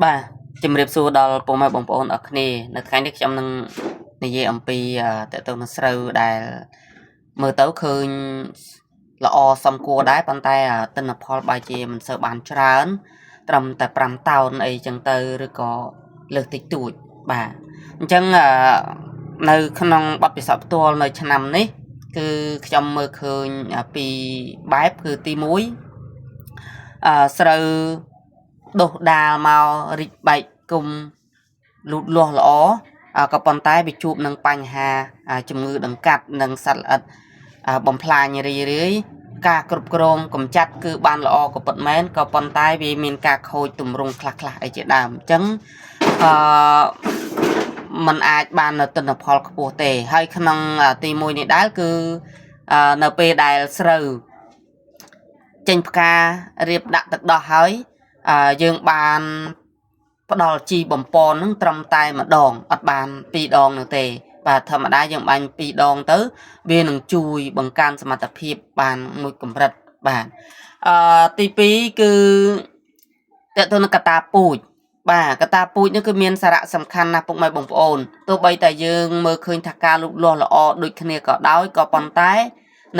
បាទជំរាបសួរដល់ពុកម៉ែបងប្អូនអរគ្នានៅថ្ងៃនេះខ្ញុំនឹងនិយាយអំពីតើតើនឹងស្រូវដែលមើលទៅឃើញល្អសំគួរដែរប៉ុន្តែទិន្នផលបែរជាមិនសូវបានច្រើនត្រឹមតែ5តោនអីចឹងទៅឬក៏លើសតិចតួចបាទអញ្ចឹងនៅក្នុងបទពិសោធន៍ផ្ទាល់នៅឆ្នាំនេះគឺខ្ញុំមើលឃើញពីបែបគឺទី1ស្រូវដុះដាលមករីកបែកគុំលូតលាស់ល្អក៏ប៉ុន្តែវាជួបនឹងបញ្ហាជំងឺដង្កាត់និងសត្វល្អិតបំផ្លាញរាយការគ្រប់គ្រងកម្ចាត់គឺបានល្អក៏ពិតមែនក៏ប៉ុន្តែវាមានការខូចទម្រង់ខ្លះៗអីជាដើមអញ្ចឹងมันអាចបាននៅទិន្នផលខ្ពស់ទេហើយក្នុងទី1នេះដែរគឺនៅពេលដែលស្រូវចេញផ្ការៀបដាក់ទឹកដោះហើយយើងបានផ្ដល់ជីបំពន់នឹងត្រឹមតែម្ដងអត់បាន2ដងនោះទេបាទធម្មតាយើងបាញ់2ដងទៅវានឹងជួយបង្កើនសមត្ថភាពបានមួយកម្រិតបាទទី2គឺតើទៅនឹងកតាពូជបាទកតាពូជនេះគឺមានសារៈសំខាន់ណាស់ពុកម៉ែបងប្អូនទោះបីតែយើងមើលឃើញថាការលូតលាស់ល្អដូចគ្នាក៏ដោយក៏ប៉ុន្តែ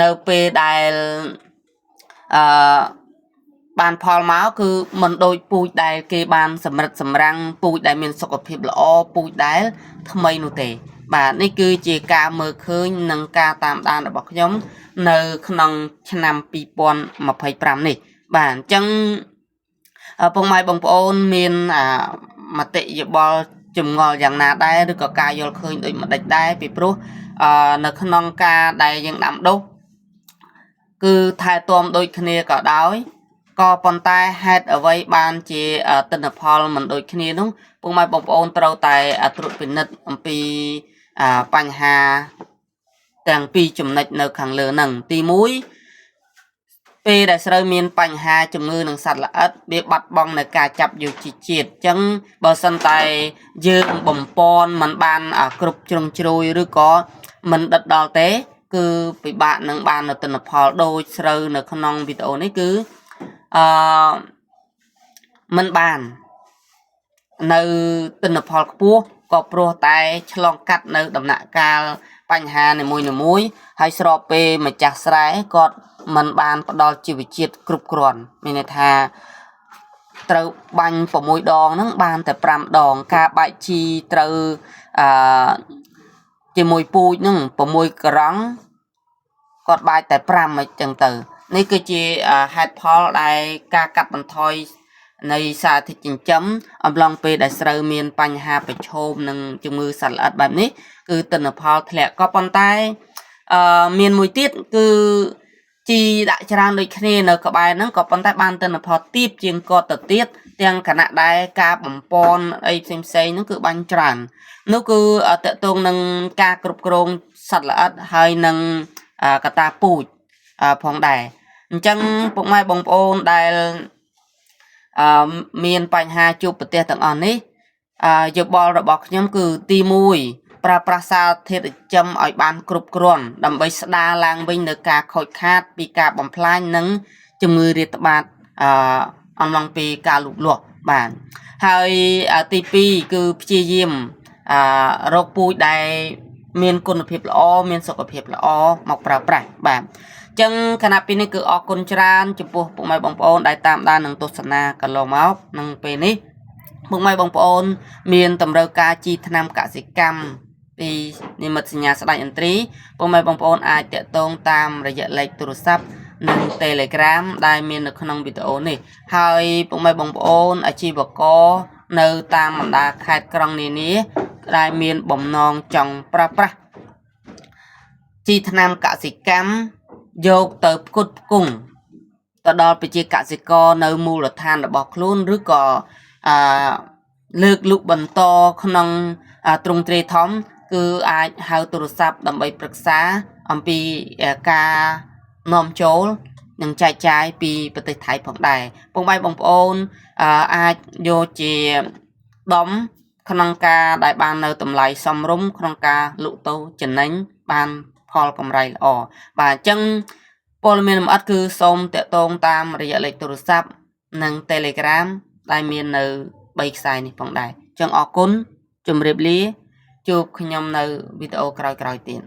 នៅពេលដែលបានផលមកគឺមិនដូចពូជដែលគេបានសម្រិតសម្រាំងពូជដែលមានសុខភាពល្អពូជដែលថ្មីនោះទេបាទនេះគឺជាការមើលឃើញនិងការតាមដានរបស់ខ្ញុំនៅក្នុងឆ្នាំ2025នេះបាទអញ្ចឹងពុកម៉ែបងប្អូនមានមតិយោបល់ចម្ងល់យ៉ាងណាដែរឬក៏ការយល់ឃើញដូចម្ដេចដែរពីព្រោះនៅក្នុងការដែលយើងដាំដុះគឺថែទាំដូចគ្នាក៏ដោយក៏ប៉ុន្តែហេតុអ្វីបានជាទិន្នផលមិនដូចគ្នានោះពុកម៉ែបងប្អូនត្រូវតែត្រួតពិនិត្យអំពីបញ្ហាទាំងពីរចំណុចនៅខាងលើហ្នឹងទី1ពេលដែលស្រូវមានបញ្ហាជំងឺនឹងសត្វល្អិតវាបាត់បង់នៅការចាប់យកជីជាតិអញ្ចឹងបើសិនតែយើងបំពន់មិនបានគ្រប់ជ្រុងជ្រោយឬក៏មិនដិតដល់ទេគឺពិបាកនឹងបាននៅទិន្នផលដូចស្រូវនៅក្នុងវីដេអូនេះគឺមិនបាននៅទិន្នផលខ្ពស់ក៏ព្រោះតែឆ្លងកាត់នៅដំណាក់កាលបញ្ហានីមួយៗហើយស្របពេលម្ចាស់ស្រែគាត់មិនបានផ្ដល់ជីវជាតិគ្រប់គ្រាន់មានន័យថាត្រូវបាញ់6ដងហ្នឹងបានតែ5ដងការបែកជីត្រូវជាមួយពូជហ្នឹង6ក្រង់គាត់បាចតែ5អញ្ចឹងទៅនេះគឺជាហេតុផលដែលការកាត់បន្ថយនៃសារធាតុចិញ្ចឹមអំឡុងពេលដែលស្រូវមានបញ្ហាប្រឈមនឹងជំងឺសត្វល្អិតបែបនេះគឺទិន្នផលធ្លាក់ក៏ប៉ុន្តែមានមួយទៀតគឺជីដាក់ច្រើនដូចគ្នានៅក្បែរហ្នឹងក៏ប៉ុន្តែបានទិន្នផលទាបជាងគាត់ទៅទៀតទាំងគណៈដែលការបំពន់អីផ្សេងៗហ្នឹងគឺបាញ់ច្រើននោះគឺតកតងនឹងការគ្រប់គ្រងសត្វល្អិតហើយនឹងកតាពូជផងដែរអញ្ចឹងពុកម៉ែបងប្អូនដែលមានបញ្ហាជួបប្រទះទាំងអស់នេះយោបល់របស់ខ្ញុំគឺទី1ប្រើប្រាស់សារធាតុចិញ្ចឹមឲ្យបានគ្រប់គ្រាន់ដើម្បីស្ដារឡើងវិញនៅការខូចខាតពីការបំផ្លាញនិងជំងឺរាតត្បាតអំឡុងពីការលូតលាស់បាទហើយទី2គឺព្យាយាមរកពូជដែលមានគុណភាពល្អមានសុខភាពល្អមកប្រើប្រាស់បាទចឹងគណៈពេលនេះគឺអរគុណច្រើនចំពោះពុកម៉ែបងប្អូនដែលតាមដាននិងទស្សនាកន្លងមកនឹងពេលនេះពុកម៉ែបងប្អូនមានតម្រូវការជីថ្នាំកសិកម្មពីនិមិត្តសញ្ញាស្ដេចឥន្ទ្រីពុកម៉ែបងប្អូនអាចតាក់ទងតាមរយៈលេខទូរស័ព្ទនិង Telegram ដែលមាននៅក្នុងវីដេអូនេះហើយពុកម៉ែបងប្អូនអាជីវករនៅតាមបណ្ដាខេត្តក្រុងនានាដែលមានបំណងចង់ប្រើប្រាស់ជីថ្នាំកសិកម្មយកទៅផ្គត់ផ្គង់ទៅដល់ប្រជាកសិករនៅមូលដ្ឋានរបស់ខ្លួនឬក៏លើកលុបបន្តក្នុងទ្រង់ទ្រាយធំគឺអាចហៅទូរស័ព្ទដើម្បីប្រឹក្សាអំពីការនាំចូលនិងចែកចាយពីប្រទេសថៃផងដែរពុកម៉ែបងប្អូនអាចយកជាដុំក្នុងការដែលបាននៅតម្លៃសមរម្យក្នុងការលក់ទៅចំណេញបានផលកម្រៃល្អបាទអញ្ចឹងព័ត៌មានលម្អិតគឺសូមតាក់ទងតាមរយៈលេខទូរស័ព្ទនិង Telegram ដែលមាននៅ 3ខ្សែនេះផងដែរអញ្ចឹងអរគុណជម្រាបលាជួបខ្ញុំនៅវីដេអូក្រោយៗទៀត